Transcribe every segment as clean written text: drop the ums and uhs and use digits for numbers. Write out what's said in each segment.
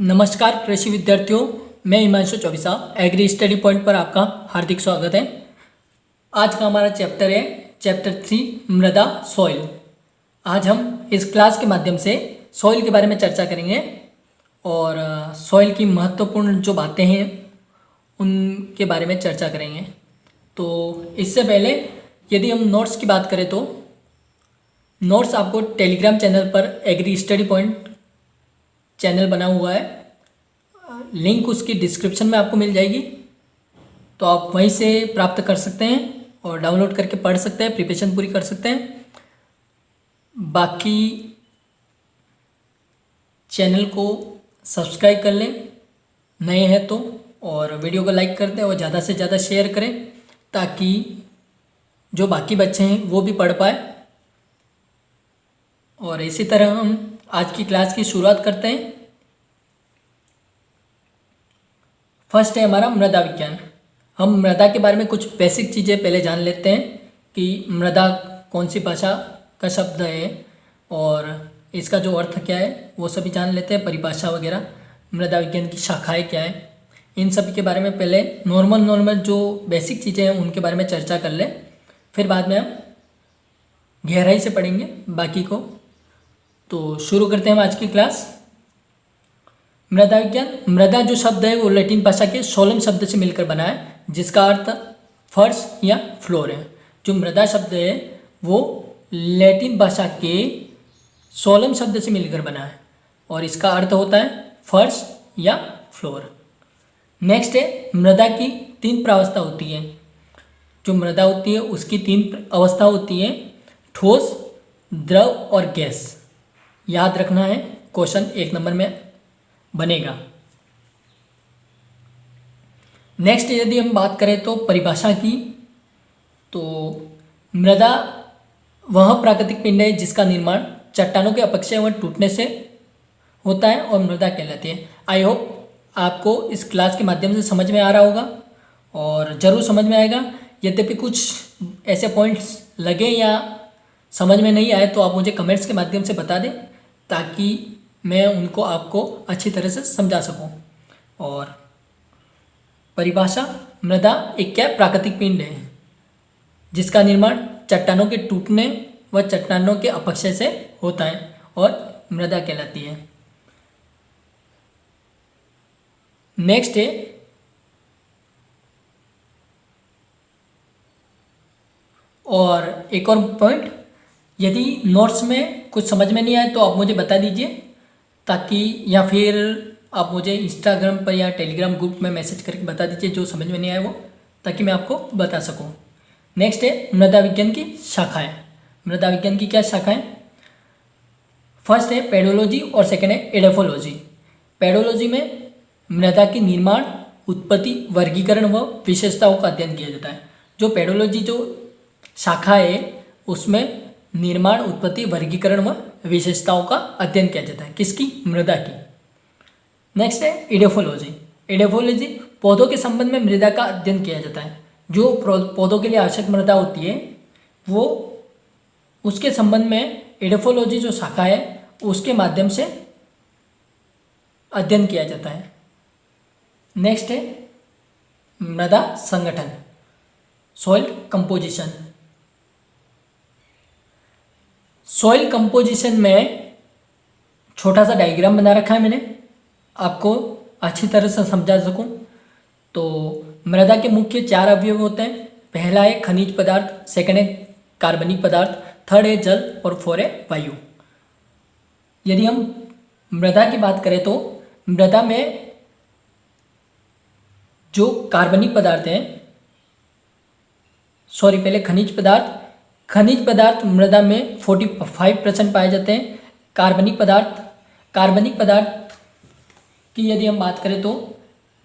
नमस्कार कृषि विद्यार्थियों, मैं Himanshu Chaubisa agri study point पर आपका हार्दिक स्वागत है। आज का हमारा चैप्टर है चैप्टर 3 मृदा सॉइल। आज हम इस क्लास के माध्यम से सॉइल के बारे में चर्चा करेंगे और सॉइल की महत्वपूर्ण जो बातें हैं उनके बारे में चर्चा करेंगे। तो इससे पहले यदि हम नोट्स की बात करें तो नोट्स आपको टेलीग्राम चैनल पर एग्री स्टडी पॉइंट चैनल बना हुआ है, लिंक उसकी डिस्क्रिप्शन में आपको मिल जाएगी, तो आप वहीं से प्राप्त कर सकते हैं और डाउनलोड करके पढ़ सकते हैं, प्रिपरेशन पूरी कर सकते हैं। बाकी चैनल को सब्सक्राइब कर लें नए हैं तो, और वीडियो को लाइक कर दें और ज़्यादा से ज़्यादा शेयर करें ताकि जो बाकी बच्चे हैं वो भी पढ़ पाए। और इसी तरह हम आज की क्लास की शुरुआत करते हैं। फर्स्ट है हमारा मृदा विज्ञान। हम मृदा के बारे में कुछ बेसिक चीज़ें पहले जान लेते हैं कि मृदा कौन सी भाषा का शब्द है और इसका जो अर्थ क्या है वो सभी जान लेते हैं, परिभाषा वगैरह, मृदा विज्ञान की शाखाएं क्या है, इन सभी के बारे में पहले नॉर्मल जो बेसिक चीज़ें हैं उनके बारे में चर्चा कर लें, फिर बाद में हम गहराई से पढ़ेंगे बाकी को। तो शुरू करते हैं हम आज की क्लास। मृदा विज्ञान। मृदा जो शब्द है वो लैटिन भाषा के सोलम शब्द से मिलकर बना है, जिसका अर्थ फर्श या फ्लोर है। जो मृदा शब्द है वो लैटिन भाषा के सोलम शब्द से मिलकर बना है और इसका अर्थ होता है फर्श या फ्लोर। नेक्स्ट है मृदा की 3 प्रावस्था होती है। जो मृदा होती है उसकी 3 अवस्था होती है, ठोस, द्रव और गैस। याद रखना है, क्वेश्चन 1 नंबर में बनेगा। नेक्स्ट यदि हम बात करें तो परिभाषा की, तो मृदा वह प्राकृतिक पिंड है जिसका निर्माण चट्टानों के अपक्षय व टूटने से होता है और मृदा कहलाती है। आई होप आपको इस क्लास के माध्यम से समझ में आ रहा होगा और ज़रूर समझ में आएगा। यद्यपि कुछ ऐसे पॉइंट्स लगे या समझ में नहीं आए तो आप मुझे कमेंट्स के माध्यम से बता दें ताकि मैं उनको आपको अच्छी तरह से समझा सकूं। और परिभाषा, मृदा एक क्या प्राकृतिक पिंड है जिसका निर्माण चट्टानों के टूटने व चट्टानों के अपक्षय से होता है और मृदा कहलाती है। नेक्स्ट है और एक और पॉइंट, यदि नोट्स में कुछ समझ में नहीं आए तो आप मुझे बता दीजिए ताकि, या फिर आप मुझे इंस्टाग्राम पर या टेलीग्राम ग्रुप में मैसेज करके बता दीजिए जो समझ में नहीं आया वो, ताकि मैं आपको बता सकूं। नेक्स्ट है मृदा विज्ञान की शाखाएं। मृदा विज्ञान की क्या शाखाएं? फर्स्ट है पेडोलॉजी और सेकंड है एडेफोलॉजी। पेडोलॉजी में मृदा की निर्माण, उत्पत्ति, वर्गीकरण व विशेषताओं का अध्ययन किया जाता है। जो पेडोलॉजी जो शाखा है उसमें निर्माण, उत्पत्ति, वर्गीकरण व विशेषताओं का अध्ययन किया जाता है। किसकी? मृदा की। नेक्स्ट है एडेफोलॉजी। एडेफोलॉजी पौधों के संबंध में मृदा का अध्ययन किया जाता है। जो पौधों के लिए आवश्यक मृदा होती है वो उसके संबंध में एडेफोलॉजी जो शाखा है उसके माध्यम से अध्ययन किया जाता है। नेक्स्ट है मृदा संगठन, सॉइल कंपोजिशन। सॉइल कंपोजिशन में छोटा सा डायग्राम बना रखा है मैंने, आपको अच्छी तरह से समझा सकूं। तो मृदा के मुख्य 4 अवयव होते हैं। पहला है खनिज पदार्थ, सेकंड है कार्बनिक पदार्थ, थर्ड है जल और 4 है वायु। यदि हम मृदा की बात करें तो मृदा में जो कार्बनिक पदार्थ हैं, पहले खनिज पदार्थ मृदा में 45% पाए जाते हैं। कार्बनिक पदार्थ की यदि हम बात करें तो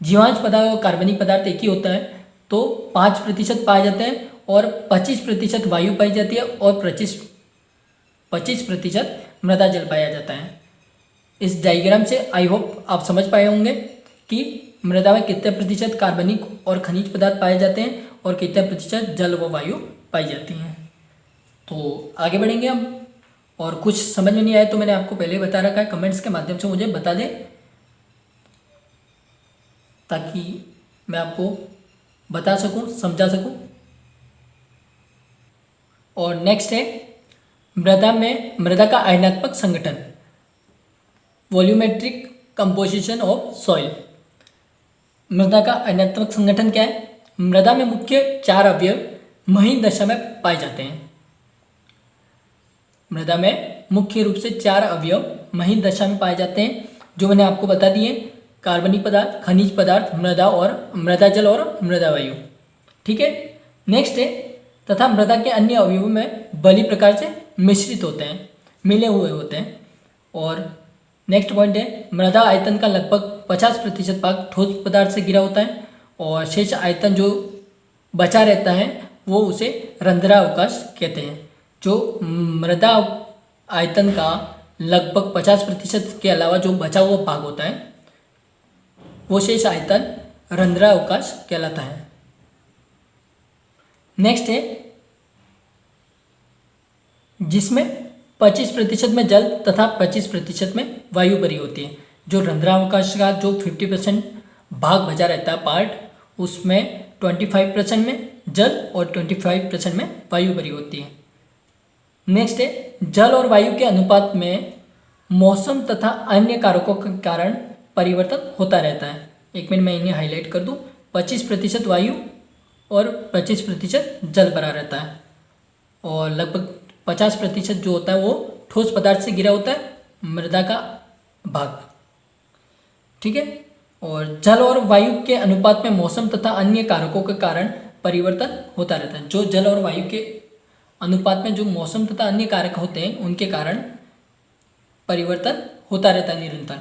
जीवांश पदार्थ और कार्बनिक पदार्थ एक ही होता है, तो 5% पाए जाते हैं और 25% वायु पाई जाती है और 25% मृदा जल पाया जाता है। इस डायग्राम से आई होप आप समझ पाए होंगे कि मृदा में कितने प्रतिशत कार्बनिक और खनिज पदार्थ पाए जाते हैं और कितने प्रतिशत जल व वायु पाई जाती हैं। तो आगे बढ़ेंगे हम और कुछ समझ में नहीं आए तो मैंने आपको पहले ही बता रखा है, कमेंट्स के माध्यम से मुझे बता दें ताकि मैं आपको बता सकूं, समझा सकूं। और नेक्स्ट है मृदा का आयनात्मक संगठन, वॉल्यूमेट्रिक कंपोजिशन ऑफ सॉइल। मृदा का आयनात्मक संगठन क्या है? मृदा में मुख्य 4 अवयव महीन दशा में पाए जाते हैं। मृदा में मुख्य रूप से 4 अवयव महीन दशा में पाए जाते हैं, जो मैंने आपको बता दिए, कार्बनिक पदार्थ, खनिज पदार्थ, मृदा और मृदा जल और मृदा वायु। ठीक है। नेक्स्ट है तथा मृदा के अन्य अवयवों में बली प्रकार से मिश्रित होते हैं, मिले हुए होते हैं। और नेक्स्ट पॉइंट है मृदा आयतन का लगभग 50% भाग ठोस पदार्थ से घिरा होता है और शेष आयतन जो बचा रहता है वो उसे रंध्रावकाश कहते हैं। जो मृदा आयतन का लगभग 50% के अलावा जो बचा हुआ भाग होता है वो शेष आयतन रंध्रावकाश कहलाता है। नेक्स्ट है जिसमें 25% में जल तथा 25% में वायु भरी होती है। जो रंध्रावकाश का जो 50% भाग बचा रहता है पार्ट, उसमें 25% में जल और 25% में वायु भरी होती है। नेक्स्ट है जल और वायु के अनुपात में मौसम तथा अन्य कारकों के कारण परिवर्तन होता रहता है। एक मिनट मैं इन्हें हाईलाइट कर दूं। 25% वायु और 25% जल भरा रहता है और लगभग 50% जो होता है वो ठोस पदार्थ से घिरा होता है, मृदा का भाग। ठीक है। और जल और वायु के अनुपात में मौसम तथा अन्य कारकों के कारण परिवर्तन होता रहता है। जो जल और वायु के अनुपात में जो मौसम तथा अन्य कारक होते हैं उनके कारण परिवर्तन होता रहता है निरंतर।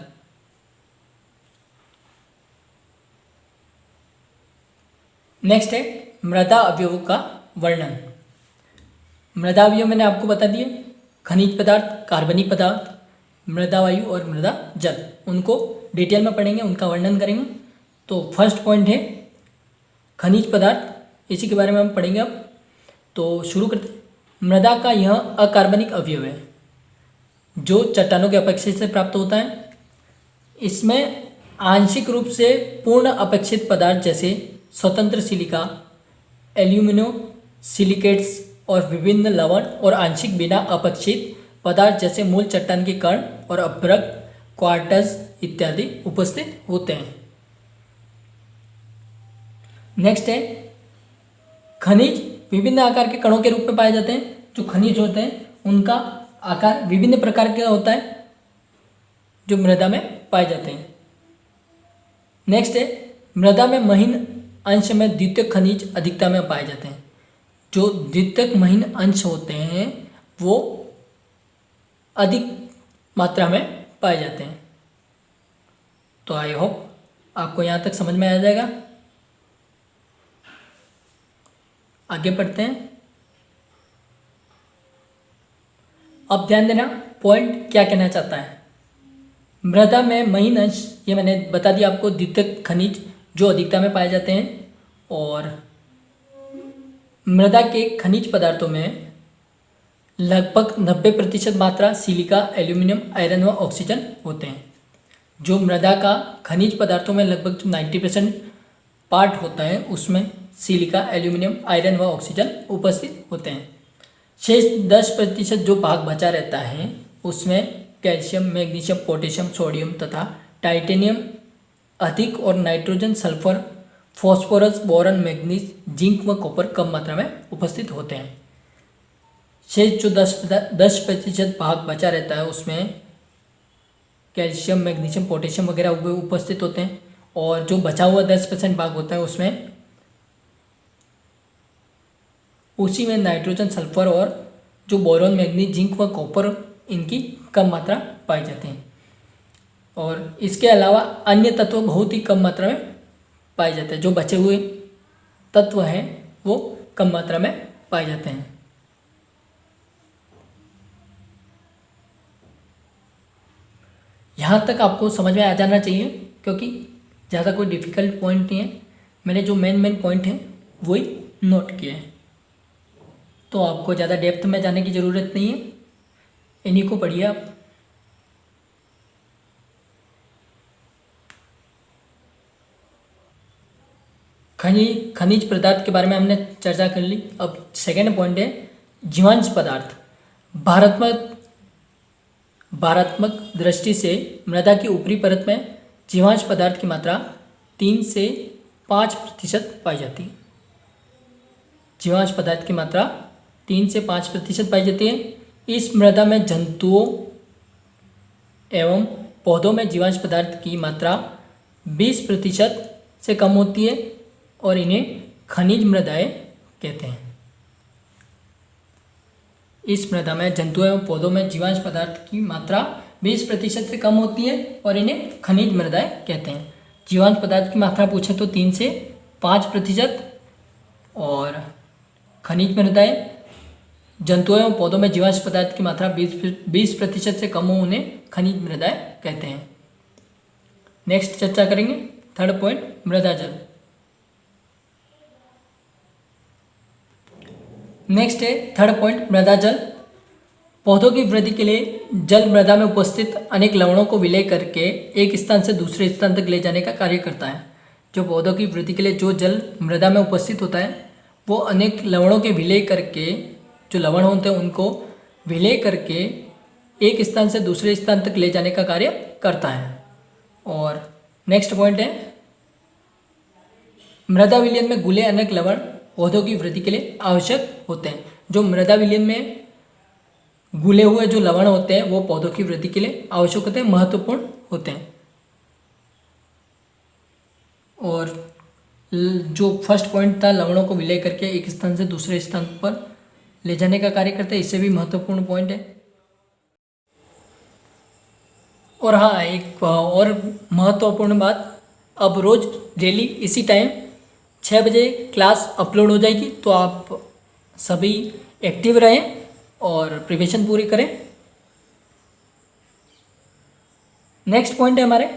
नेक्स्ट है मृदा अवयवों का वर्णन। मृदा अवयव मैंने आपको बता दिए, खनिज पदार्थ, कार्बनिक पदार्थ, मृदा वायु और मृदा जल। उनको डिटेल में पढ़ेंगे, उनका वर्णन करेंगे। तो फर्स्ट पॉइंट है खनिज पदार्थ, इसी के बारे में हम पढ़ेंगे अब। तो शुरू करते हैं। मृदा का यह अकार्बनिक अवयव है जो चट्टानों के अपक्षय से प्राप्त होता है। इसमें आंशिक रूप से पूर्ण अपक्षित पदार्थ जैसे स्वतंत्र सिलिका, एल्यूमिनो सिलिकेट्स और विभिन्न लवण और आंशिक बिना अपक्षित पदार्थ जैसे मूल चट्टान के कण और अभ्रक, क्वार्टज इत्यादि उपस्थित होते हैं। नेक्स्ट है खनिज विभिन्न आकार के कणों के रूप में पाए जाते हैं। जो खनिज होते हैं उनका आकार विभिन्न प्रकार का होता है जो मृदा में पाए जाते हैं। नेक्स्ट है मृदा में महीन अंश में द्वितीयक खनिज अधिकता में पाए जाते हैं। जो द्वितीयक महीन अंश होते हैं वो अधिक मात्रा में पाए जाते हैं। तो आई होप आपको यहाँ तक समझ में आ जाएगा। आगे बढ़ते हैं। अब ध्यान देना पॉइंट क्या कहना चाहता है। मृदा में महीन अंश, ये मैंने बता दिया आपको, द्वितीयक खनिज जो अधिकता में पाए जाते हैं। और मृदा के खनिज पदार्थों में लगभग 90% मात्रा सिलिका, एल्यूमिनियम, आयरन व ऑक्सीजन होते हैं। जो मृदा का खनिज पदार्थों में लगभग 90% पार्ट होता है उसमें सिलिका, एल्यूमिनियम, आयरन व ऑक्सीजन उपस्थित होते हैं। शेष 10% जो भाग बचा रहता है उसमें कैल्शियम, मैग्नीशियम, पोटेशियम, सोडियम तथा टाइटेनियम अधिक और nitrogen, sulphur, phosphorus, boron, manganese, zinc व कॉपर कम मात्रा में उपस्थित होते हैं। शेष जो 10% भाग बचा रहता है उसमें कैल्शियम, मैग्नीशियम, पोटेशियम वगैरह उपस्थित होते हैं। और जो बचा हुआ 10% भाग होता है उसमें उसी में नाइट्रोजन, सल्फर और जो बोरॉन, मैग्नीज, जिंक व कॉपर इनकी कम मात्रा पाई जाती हैं। और इसके अलावा अन्य तत्व बहुत ही कम मात्रा में पाए जाते हैं। जो बचे हुए तत्व हैं वो कम मात्रा में पाए जाते हैं। यहाँ तक आपको समझ में आ जाना चाहिए क्योंकि ज़्यादा कोई डिफ़िकल्ट पॉइंट नहीं है। मैंने जो मेन पॉइंट हैं वही नोट किए हैं। तो आपको ज़्यादा डेप्थ में जाने की ज़रूरत नहीं है, इन्हीं को पढ़िए आप। खनिज पदार्थ के बारे में हमने चर्चा कर ली। अब सेकंड पॉइंट है जीवांश पदार्थ। भारात्मक दृष्टि से मृदा की ऊपरी परत में जीवांश पदार्थ की मात्रा 3 से 5% पाई जाती है। जीवांश पदार्थ की मात्रा 3 से 5% पाई जाती है। इस मृदा में जंतुओं एवं पौधों में जीवांश पदार्थ की मात्रा 20% से कम होती है और इन्हें खनिज मृदाएं कहते हैं। इस मृदा में जंतुओं एवं पौधों में जीवांश पदार्थ की मात्रा 20% से कम होती है और इन्हें खनिज मृदाएं कहते हैं। जीवांश पदार्थ की मात्रा पूछे तो 3 से 5% और खनिज मृदाएं जंतुओं एवं पौधों में जीवांश पदार्थ की मात्रा 20% से कम हो उन्हें खनिज मृदाएं कहते हैं। नेक्स्ट चर्चा करेंगे थर्ड पॉइंट मृदा जल। नेक्स्ट है थर्ड पॉइंट मृदा जल। पौधों की वृद्धि के लिए जल मृदा में उपस्थित अनेक लवणों को विलय करके एक स्थान से दूसरे स्थान तक ले जाने का कार्य करता है। जो पौधों की वृद्धि के लिए जो जल मृदा में उपस्थित होता है वो अनेक लवणों के विलय करके, जो लवण होते हैं उनको विलय करके एक स्थान से दूसरे स्थान तक ले जाने का कार्य करता है। और नेक्स्ट पॉइंट है मृदा विलयन में घुले अनेक लवण पौधों की वृद्धि के लिए आवश्यक होते हैं। जो मृदा विलयन में घुले हुए जो लवण होते हैं वो पौधों की वृद्धि के लिए आवश्यक होते हैं, महत्वपूर्ण होते हैं। और जो फर्स्ट पॉइंट था लवणों को विलय करके एक स्थान से दूसरे स्थान पर ले जाने का कार्य करते हैं, इससे भी महत्वपूर्ण पॉइंट है। और हाँ, एक और महत्वपूर्ण बात, अब रोज डेली इसी टाइम 6 बजे क्लास अपलोड हो जाएगी, तो आप सभी एक्टिव रहें और प्रिपरेशन पूरी करें। नेक्स्ट पॉइंट है हमारे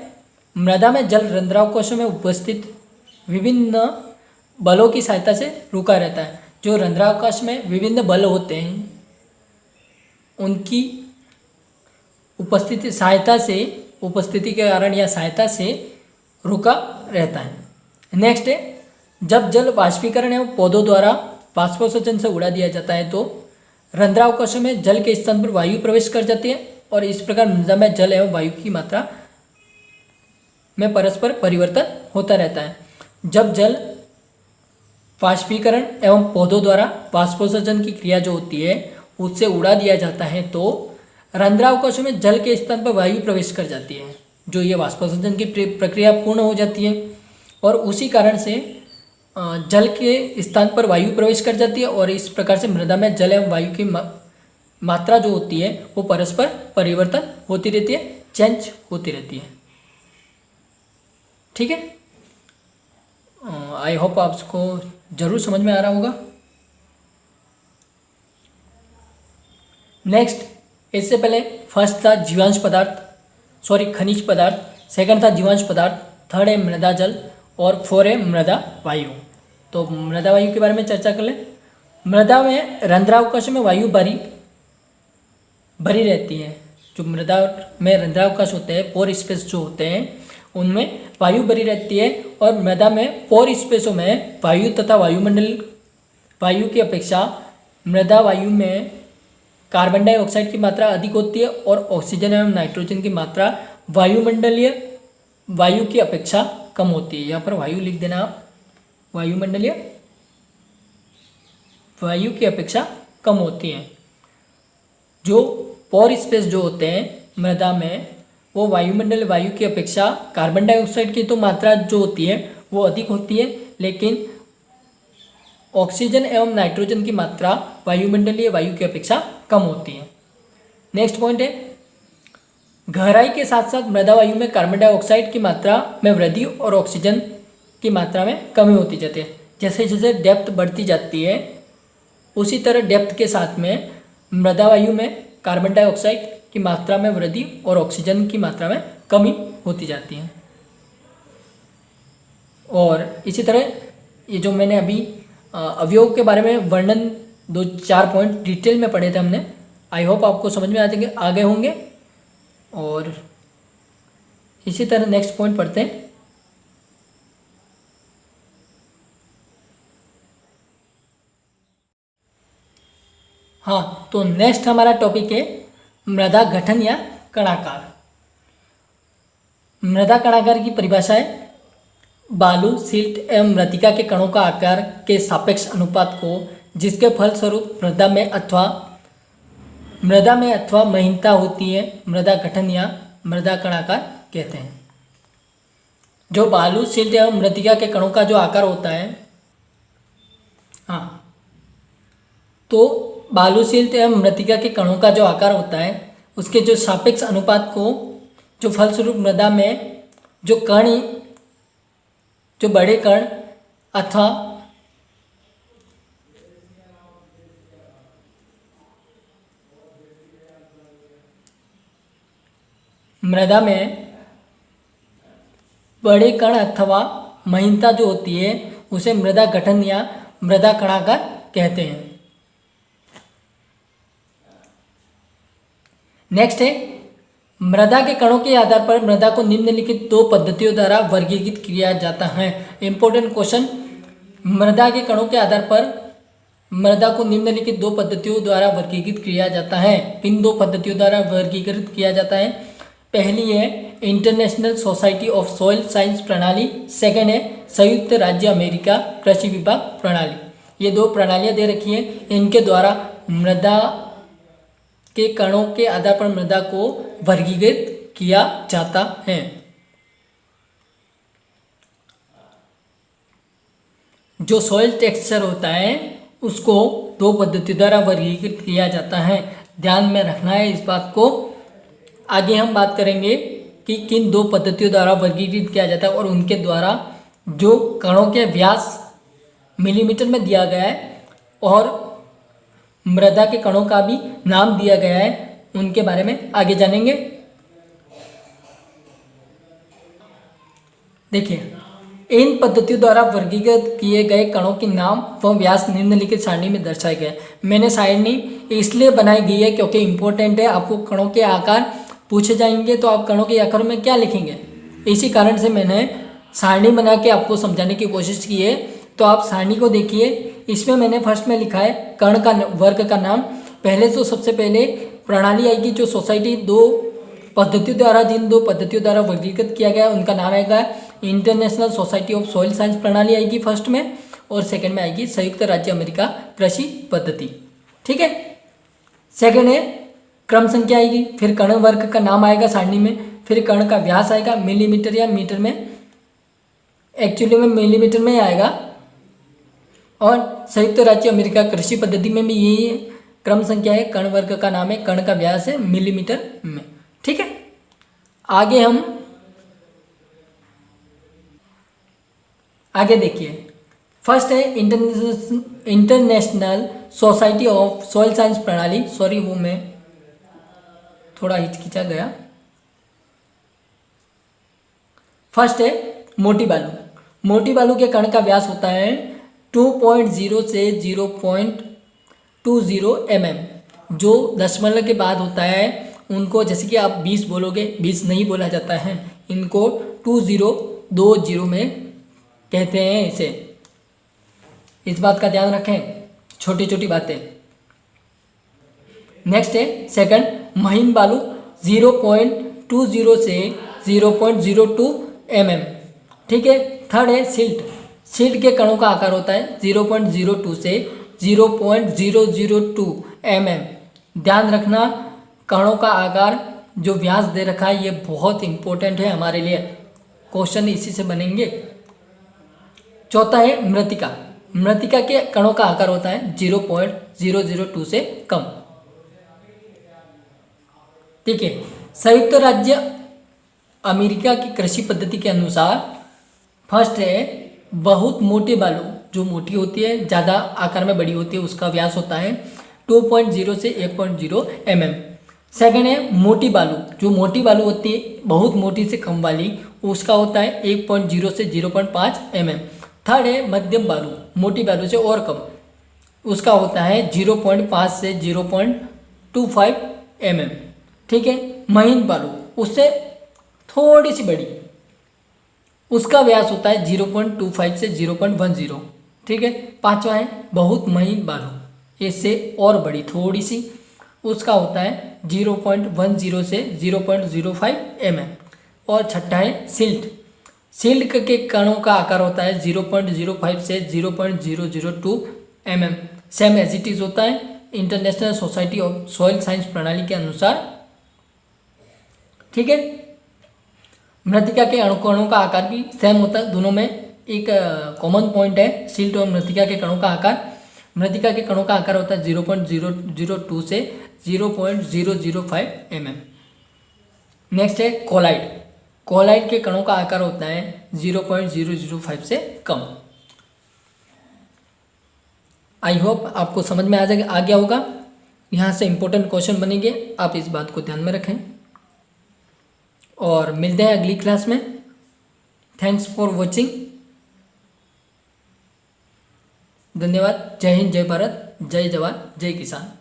मृदा में जल रंध्राव कोशों में उपस्थित विभिन्न बलों की सहायता से रुका रहता है। जो रंध्राव कोश में विभिन्न बल होते हैं उनकी उपस्थिति के कारण या सहायता से रुका रहता है। नेक्स्ट है जब जल वाष्पीकरण एवं पौधों द्वारा वाष्पोत्सर्जन से उड़ा दिया जाता है तो रंध्राव कोशों में जल के स्थान पर वायु प्रवेश कर जाती है और इस प्रकार मृदा में जल एवं वायु की मात्रा में परस्पर परिवर्तन होता रहता है। जब जल वाष्पीकरण एवं पौधों द्वारा वाष्पोत्सर्जन की क्रिया जो होती है उससे उड़ा दिया जाता है तो रंध्राव कोशों में जल के स्थान पर वायु प्रवेश कर जाती है। जो ये वाष्पोत्सर्जन की प्रक्रिया पूर्ण हो जाती है और उसी कारण से जल के स्थान पर वायु प्रवेश कर जाती है और इस प्रकार से मृदा में जल एवं वायु की मात्रा जो होती है वो परस्पर परिवर्तन होती रहती है, चेंज होती रहती है। ठीक है, आई होप आपको जरूर समझ में आ रहा होगा। नेक्स्ट, इससे पहले फर्स्ट था खनिज पदार्थ, सेकंड था जीवांश पदार्थ, थर्ड है मृदा जल और फोर है मृदा वायु। तो मृदा वायु के बारे में चर्चा कर लें। मृदा में रंध्रावकाश में वायु भरी रहती है। जो मृदा में रंध्रावकाश होते हैं, पोर स्पेस जो होते हैं, उनमें वायु भरी रहती है और मृदा में पोर स्पेसों में वायु तथा वायु की अपेक्षा मृदा वायु में कार्बन डाइऑक्साइड की मात्रा अधिक होती है और ऑक्सीजन एवं नाइट्रोजन की मात्रा वायुमंडलीय वायु की अपेक्षा कम होती है। यहाँ पर वायु लिख देना आप, वायुमंडलीय वायु की अपेक्षा कम होती है। जो पोर स्पेस जो होते हैं मृदा में, वो वायुमंडल वायु की अपेक्षा कार्बन डाइऑक्साइड की तो मात्रा जो होती है वो अधिक होती है, लेकिन ऑक्सीजन एवं नाइट्रोजन की मात्रा वायुमंडलीय वायु की अपेक्षा कम होती है। नेक्स्ट पॉइंट है गहराई के साथ साथ मृदा वायु में कार्बन डाइऑक्साइड की मात्रा में वृद्धि और ऑक्सीजन की मात्रा में कमी होती जाती है। जैसे जैसे डेप्थ बढ़ती जाती है उसी तरह डेप्थ के साथ में मृदा वायु में कार्बन डाइऑक्साइड की मात्रा में वृद्धि और ऑक्सीजन की मात्रा में कमी होती जाती है। और इसी तरह ये जो मैंने अभी अवयव के बारे में वर्णन 2-4 पॉइंट डिटेल में पढ़े थे हमने, आई होप आपको समझ में आ गए होंगे। और इसी तरह नेक्स्ट पॉइंट पढ़ते हैं। हाँ, तो नेक्स्ट हमारा टॉपिक है मृदा गठन या कणाकार। मृदा कणाकार की परिभाषा है बालू, सिल्ट एवं मृत्तिका के कणों का आकार के सापेक्ष अनुपात को जिसके फलस्वरूप मृदा में अथवा महीनता होती है मृदा गठन या मृदा कणाकार कहते हैं। जो बालू, सिल्ट एवं मृत्तिका के कणों का जो आकार होता है, हाँ, तो बालू, सिल्ट एवं मृत्तिका के कणों का जो आकार होता है उसके जो सापेक्ष अनुपात को जो फलस्वरूप मृदा में जो बड़े कण अथवा मृदा में बड़े कण अथवा महीनता जो होती है उसे मृदा गठन या मृदा कणाकार कहते हैं। नेक्स्ट है मृदा के कणों के आधार पर मृदा को निम्नलिखित 2 पद्धतियों द्वारा वर्गीकृत किया जाता है। इंपॉर्टेंट क्वेश्चन, मृदा के कणों के आधार पर मृदा को निम्नलिखित 2 पद्धतियों द्वारा वर्गीकृत किया जाता है। किन 2 पद्धतियों द्वारा वर्गीकृत किया जाता है? पहली है international society of soil science प्रणाली, सेकेंड है संयुक्त राज्य अमेरिका कृषि विभाग प्रणाली। ये 2 प्रणालियाँ दे रखी हैं, इनके द्वारा मृदा के कणों के आधार पर मृदा को वर्गीकृत किया जाता है। जो सॉइल टेक्सचर होता है उसको 2 पद्धतियों द्वारा वर्गीकृत किया जाता है, ध्यान में रखना है इस बात को। आगे हम बात करेंगे कि किन 2 पद्धतियों द्वारा वर्गीकृत किया जाता है और उनके द्वारा जो कणों के व्यास मिलीमीटर में दिया गया है और मृदा के कणों का भी नाम दिया गया है, उनके बारे में आगे जानेंगे। देखिए, इन पद्धतियों द्वारा वर्गीकृत किए गए कणों के नाम व व्यास निम्नलिखित सारणी में दर्शाए गए। मैंने सारणी इसलिए बनाई गई है क्योंकि इंपॉर्टेंट है, आपको कणों के आकार पूछे जाएंगे तो आप कणों के आकार में क्या लिखेंगे, इसी कारण से मैंने सारणी बना के आपको समझाने की कोशिश की है। तो आप सारणी को देखिए, इसमें मैंने फर्स्ट में लिखा है कण का वर्ग का नाम। पहले तो सबसे पहले प्रणाली आएगी, जो सोसाइटी 2 पद्धतियों द्वारा जिन 2 पद्धतियों द्वारा वर्गीकृत किया गया उनका नाम आएगा international society of soil science प्रणाली आएगी फर्स्ट में, और सेकंड में आएगी संयुक्त राज्य अमेरिका कृषि पद्धति। ठीक है, सेकंड है क्रम संख्या आएगी, फिर कण वर्ग का नाम आएगा सारणी में, फिर कण का व्यास आएगा मिलीमीटर या मीटर में, एक्चुअली में मिलीमीटर में आएगा, और संयुक्त राज्य अमेरिका कृषि पद्धति में भी यही क्रम संख्या है, कण वर्ग का नाम है, कण का व्यास है मिलीमीटर में। ठीक है, आगे देखिए, फर्स्ट है international society of soil science प्रणाली। सॉरी, वो मैं थोड़ा हिचकिचा गया। फर्स्ट है मोटी बालू। मोटी बालू के कण का व्यास होता है 2.0 से 0.20 mm। जो दशमलव के बाद होता है उनको, जैसे कि आप 20 बोलोगे, 20 नहीं बोला जाता है, इनको 2020 में कहते हैं इसे। इस बात का ध्यान रखें, छोटी छोटी बातें। नेक्स्ट है सेकंड महीन बालू, 0.20 से 0.02 mm। ठीक है, थर्ड है सिल्ट। सिल्ट के कणों का आकार होता है 0.02 से 0.002 mm। ध्यान रखना, कणों का आकार जो व्यास दे रखा है ये बहुत इंपॉर्टेंट है हमारे लिए, क्वेश्चन इसी से बनेंगे। चौथा है मृत्तिका। मृत्तिका के कणों का आकार होता है 0.002 से कम। ठीक है, संयुक्त राज्य अमेरिका की कृषि पद्धति के अनुसार फर्स्ट है बहुत मोटे बालू, जो मोटी होती है, ज़्यादा आकार में बड़ी होती है, उसका व्यास होता है 2.0 से 1.0 mm। सेकंड है मोटी बालू, जो मोटी बालू होती है बहुत मोटी से कम वाली, उसका होता है 1.0 से 0.5 mm। थर्ड है मध्यम बालू, मोटी बालू से और कम, उसका होता है 0.5 से 0.25 mm। ठीक है, महीन बालू उससे थोड़ी सी बड़ी, उसका व्यास होता है 0.25 से 0.10। ठीक है, पांचवा है बहुत महीन बालू, इससे और बड़ी थोड़ी सी, उसका होता है 0.10 से 0.05 mm। और छठा है सिल्ट। सिल्ट के कणों का आकार होता है 0.05 से 0.002 mm। Same as it is होता है international society of soil science प्रणाली के अनुसार। ठीक है, मृतिका के कणों का आकार भी सेम होता है, दोनों में एक कॉमन पॉइंट है सिल्ट और मृतिका के कणों का आकार। मृतिका के कणों का आकार होता है 0.002 से 0.005 mm। नेक्स्ट है कोलाइड। कोलाइड के कणों का आकार होता है 0.005 से कम। आई होप आपको समझ में आ गया होगा। यहाँ से इम्पोर्टेंट क्वेश्चन बनेंगे, आप इस बात को ध्यान में रखें। और मिलते हैं अगली क्लास में। Thanks for watching. धन्यवाद। जय हिंद, जय भारत, जय जवान, जय किसान।